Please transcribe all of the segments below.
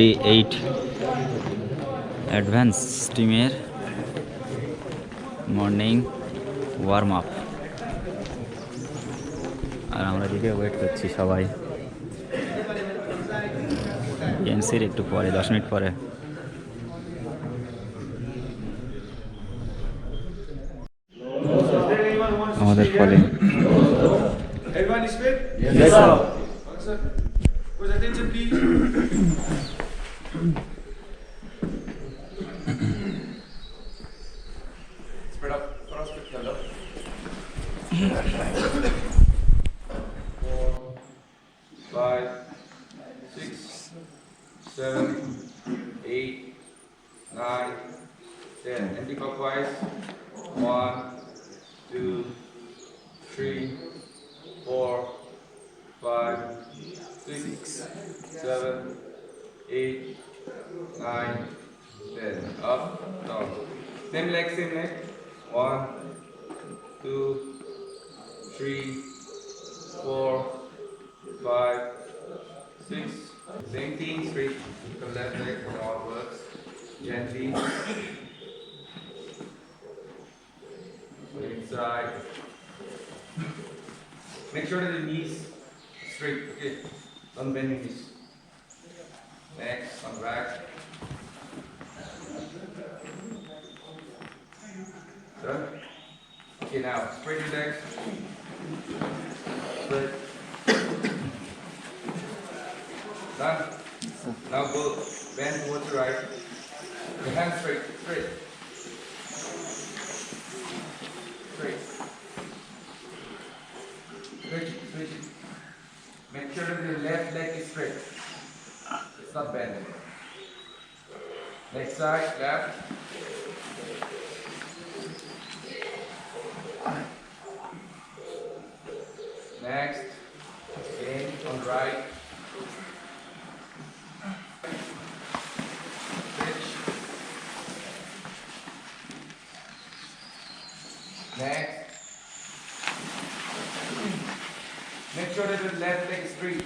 Day-8 advance টিমের morning warm up. আর আমরা দিকে ওয়েট করছি সবাই। BMC-র একটু পরে 10 মিনিট পরে। আমাদের ফলে Everyone is fit? Yes, sir. Sir, put attention please. Spread up. Cross fit up. 4, 5, 6, 7, 8, 9, 10. Anti-clockwise. 1, 2, 3, 4, 5, 6, 7, 8, 9, 10. Up, down. Same leg, same leg. 1, 2, 3, 4, 5, 6. Same thing, straight. The left leg downwards. Gently. Inside. Make sure that the knees straight, okay? Don't bend your knees. Next, on back. Done? Okay, now spread your legs. Spread. Done? Now go bend towards the right. Your hands straight, straight. Straight. Switch, switch. Make sure that your left leg is straight. It's not bent. Next side, left. Next, again on right. Switch. Next. Make sure that your left leg is straight.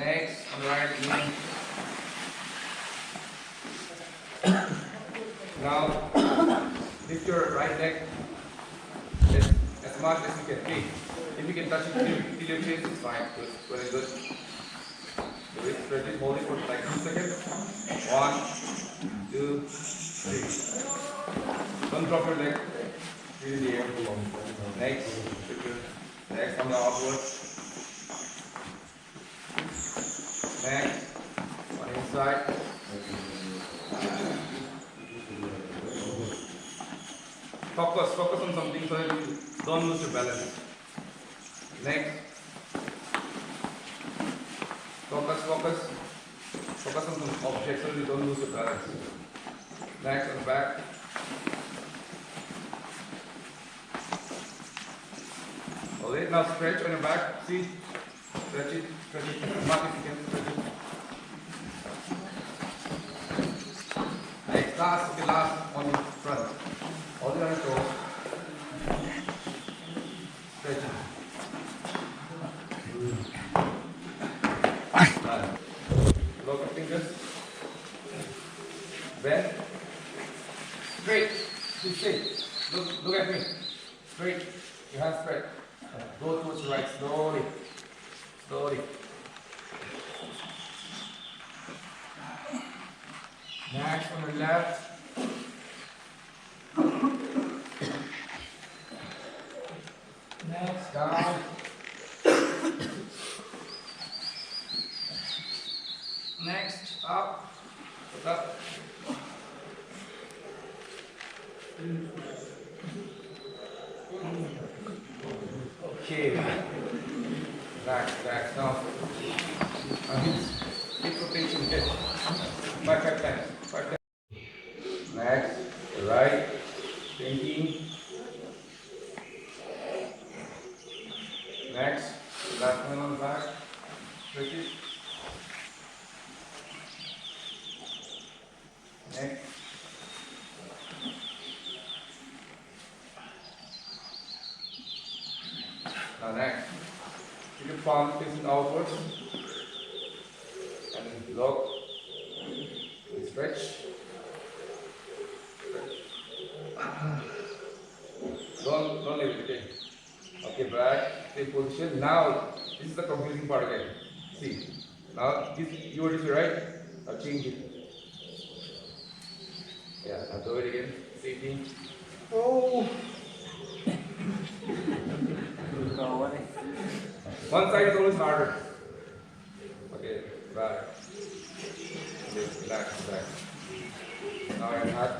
Next, on the right again. Now, lift your right leg as much as you can. Okay. If you can touch it till your chest, it's fine. Good. Very good. So we spread it, hold it for like 2 seconds. 1, 2, 3. Don't drop your leg. In the air. Next, next on the outward. Next, on inside. Focus on something so that you don't lose your balance. Next, focus on some object so that you don't lose your balance. Next, on the back. Alright, now stretch on your back. See? Stretch it. Mark if you can stretch it. Next, last on your front. Hold it on your toes. Stretch it. Done. Lock your fingers. Bend. Straight. See straight. Look at me. Straight. Your hands spread. Go towards the right, slowly. Next on the left. Next, down. Next, up. Okay. Relax. Now, hip rotation. Okay. 5 times. Next, right. Thinking. Next, left hand on the back. Stretch it. Next. Now next. Keep your palm facing outwards. Don't leave it, okay? Okay, back, same position. Now, this is the confusing part again. See, now this, you were this way, right? Now change it. Yeah, now do it again. Same thing. Oh! One side is always harder. Okay, back. Okay, relax, back. Now I'm hot.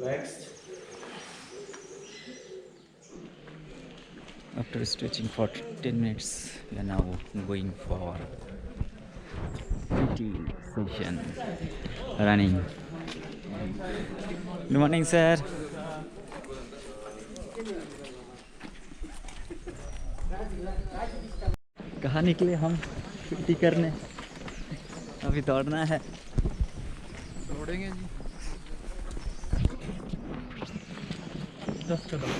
Next. After stretching for 10 minutes, we are now going for PT session, running. Good morning, sir. कहाँ निकले हम PT करने? अभी दौड़ना है। दौड़ेंगे जी। 10 कदम।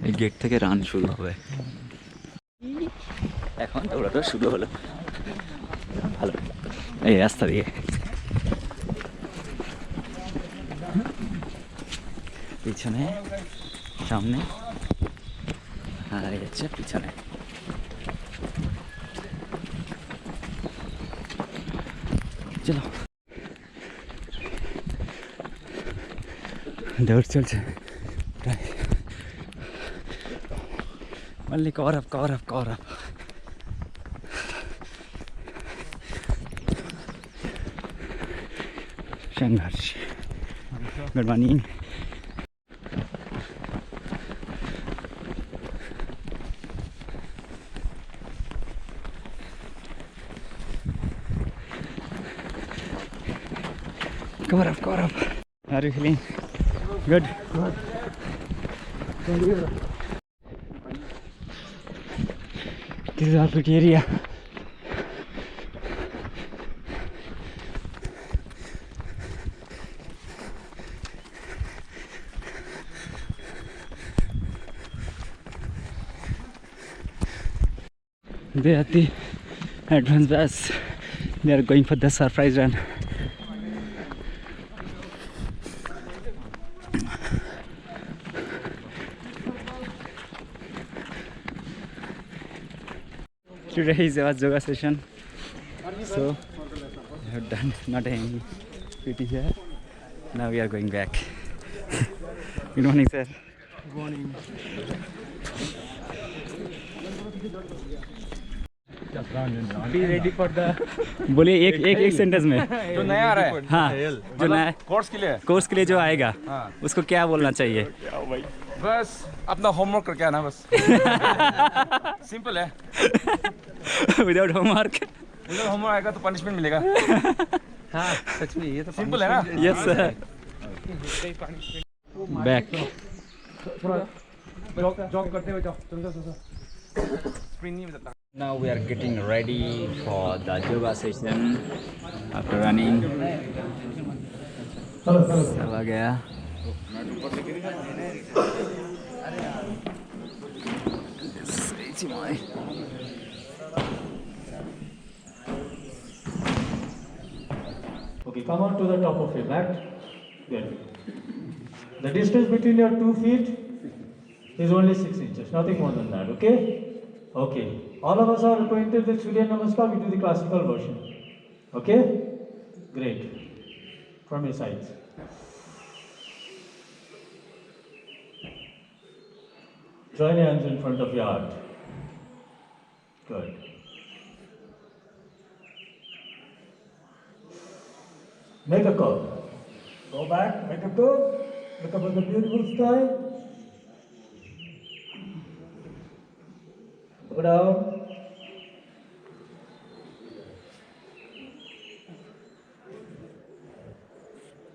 এই gate থেকে রান শুরু হবে। এখন দৌড়াটা শুরু হলো। ভালো। এই রাস্তা দিয়ে। পিছনে, সামনে, আর এই হচ্ছে পিছনে। চলো। দৌড় চলছে প্রায়। Only cover up. Shanghai. Good morning. Cover up. How are you feeling? Good. This is our pretty area. They are the advanced batch. They are going for the surprise run. Today is our yoga session, so we have done not any PT here. Now we are going back. Good morning, sir. Good morning. Be ready for the. बोलिए एक sentence में जो नया आ रहा है, हाँ जो नया कोर्स के लिए जो आएगा हाँ। उसको क्या बोलना चाहिए? बस अपना होमवर्क करके आना बस। सिंपल है। विदाउट होमवर्क आएगा तो पनिशमेंट मिलेगा। हाँ सच में ये तो सिंपल है ना? Yes sir. बैक जॉग करते हुए जाओ। स्प्रिंग नहीं बता। Now we are getting ready for the yoga session after running. सब आ गया। This is HMI. Okay, come on to the top of your mat. Good. The distance between your 2 feet is only 6 inches, nothing more than that, okay? Okay. All of us are acquainted with Surya Namaskar, we do the classical version. Okay? Great. From your sides. Join your hands in front of your heart. Good. Make a curve. Go back, make a curve. Look up at the beautiful sky. Go down.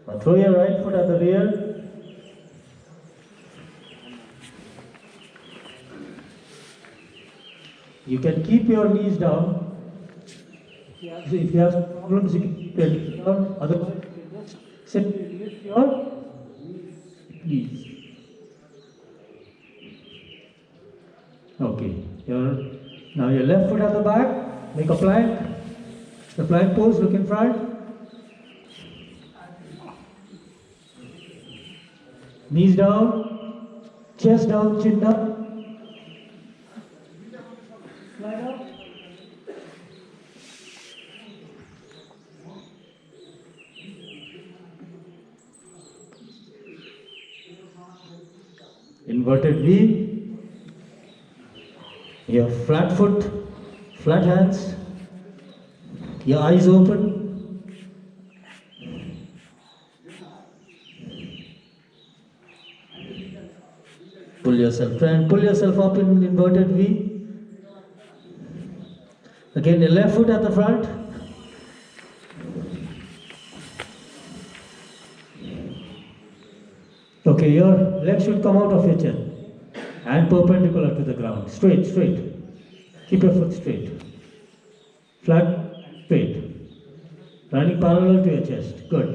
Now throw your right foot at the rear. You can keep your knees down. If you have problems, you can keep your knees down. Otherwise, you can just simply lift your knees. Okay. Now your left foot at the back. Make a plank. The plank pose, look in front. Knees down, chest down, chin down. Slide out. Inverted V. Your flat foot, flat hands. Your eyes open. Pull yourself, try and pull yourself up in inverted V. Again, your left foot at the front. Okay, your leg should come out of your chest and perpendicular to the ground. Straight, straight. Keep your foot straight. Flat, straight. Running parallel to your chest. Good.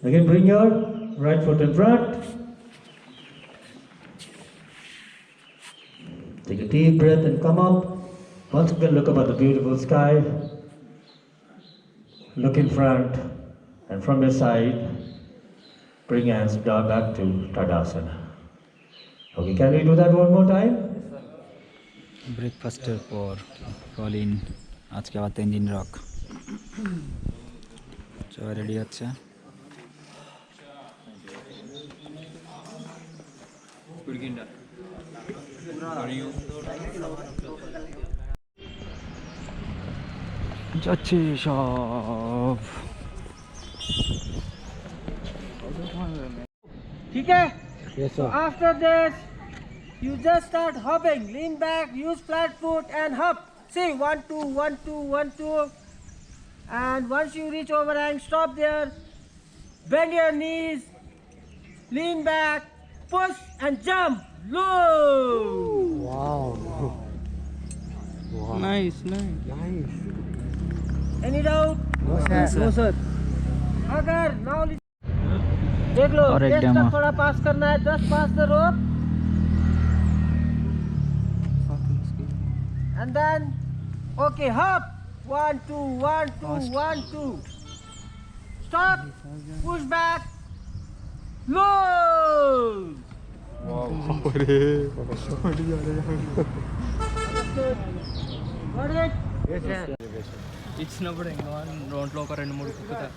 Again, bring your right foot in front. Take a deep breath and come up. Once again, look up at the beautiful sky. Look in front. And from your side, bring hands down back to Tadasana. Okay, can we do that one more time? ব্রেকফাস্টের পর Colin আজকে আবার Tenzing rock সবাই ready হচ্ছে। যাচ্ছি সব। ठीक है? So after this, you just start hopping. Lean back, use flat foot and hop. See, 1, 2, 1, 2, 1, 2. And once you reach overhang, stop there. Bend your knees. Lean back, push and jump. Low. Nice. Any doubt? No, sir. अगर now देख लो, और एक chest demo. तक थोड़ा पास करना है, just pass the rope. And then, okay, hop. 1, 2, 1, 2, 1, 2. Stop, push back, low. Got it? ఇచ్చిన కూడా ఇంకా రోడ్లో ఒక 2-3 కుక్కుతా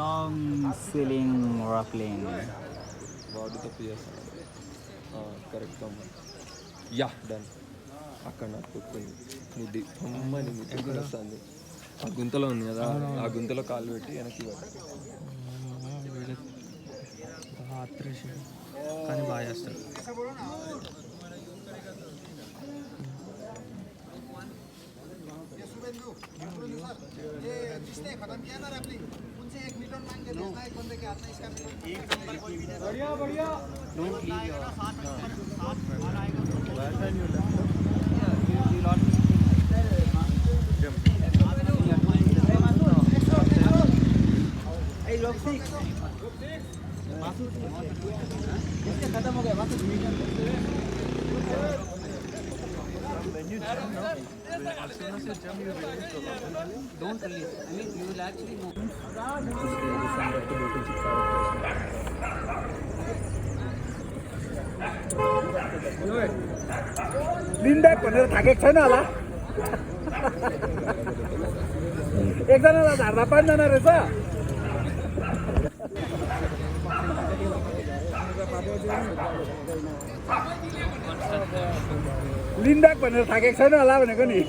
లాంగ్ సీలింగ్ రాప్లింగ్ వాడుతో చేస్తాను కరెక్ట్ అమ్మ యా డన్ అక్కడ నాకు కుక్కుంది నిధి అమ్మని నిధి వస్తుంది ఆ గుంతలో ఉంది కదా ఆ గుంతలో కాలు పెట్టి వెనక్కి కానీ బాగా చేస్తారు. खत्म हो गया Don't release. I mean, you will actually move. Lean back भनेर थाकेको छैन होला एकजनालाई झार्दा 5 जना रहेछ लिन ब्याक भनेर थाकेको छैन होला भनेको नि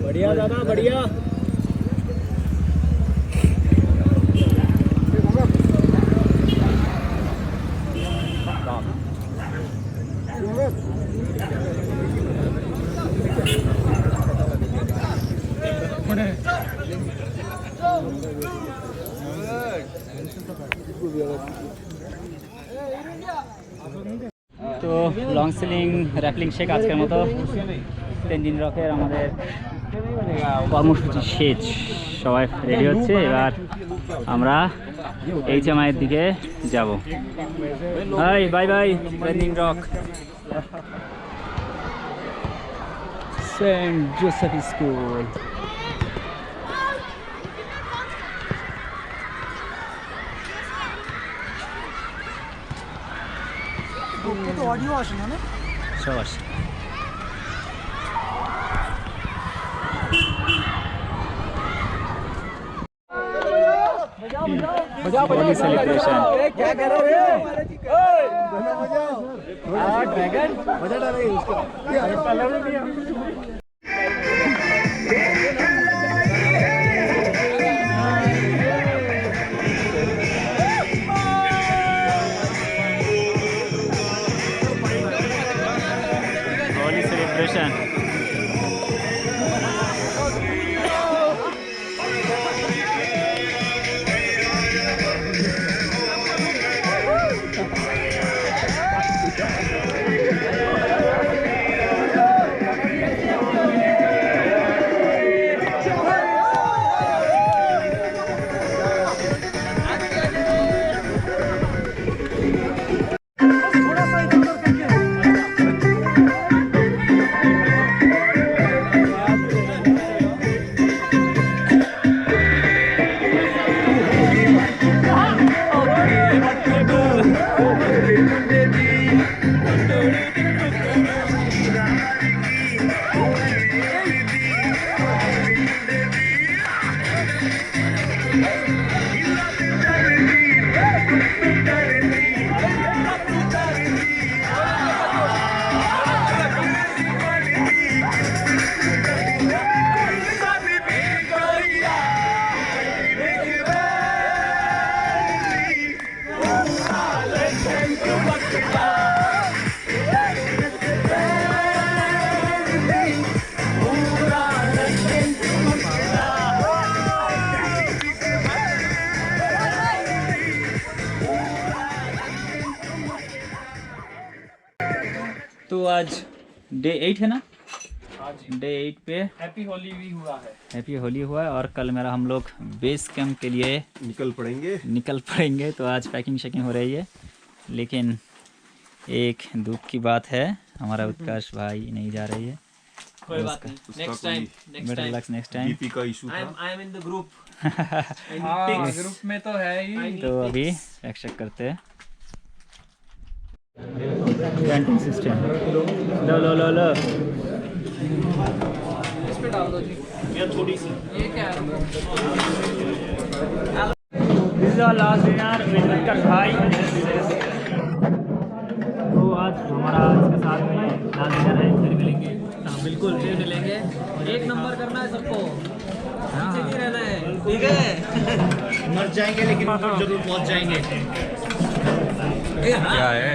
बढ़िया दादा बढ़िया তো লং স্লিং র্যাপলিং শেখ আজকের মতো তেনজিং রকের আমাদের কর্মসূচি শেষ। সবাই রেডি হচ্ছে, এবার আমরা HMI এর দিকে যাব। Bye bye bye Tenzing Rock, Saint Joseph School. Audio আসে না? সব আসে। होली सेलिब्रेशन। क्या कर रहे हो? ड्रैगन बजा रहे हैं उसको। होली सेलिब्रेशन। तो आज डे 8 है ना? डे 8 पे हैप्पी होली भी हुआ है। हैप्पी होली हुआ है और कल मेरा हम लोग बेस कैंप के लिए निकल पड़ेंगे। तो आज पैकिंग शेकिंग हो रही है, लेकिन एक दुख की बात है, हमारा उत्कर्ष भाई नहीं जा रही है। कोई बात नहीं, next time better luck next time. BP का इशू था। I am in the group. हाँ, ग्रुप में तो है ही। तो अभी पैक शेक करते हैं। कैंटीन सिस्टम लो लो लो लो, इस पे डाल दो जी। ये थोड़ी सी, ये क्या है? This is our last dinner with Utkarsh भाई। तो आज हमारा इसके साथ में लास्ट डिनर है, फिर मिलेंगे। हाँ बिल्कुल, फिर मिलेंगे। एक नंबर करना है सबको, पीछे नहीं रहना है, ठीक है? मर जाएंगे लेकिन जरूर पहुंच जाएंगे। क्या है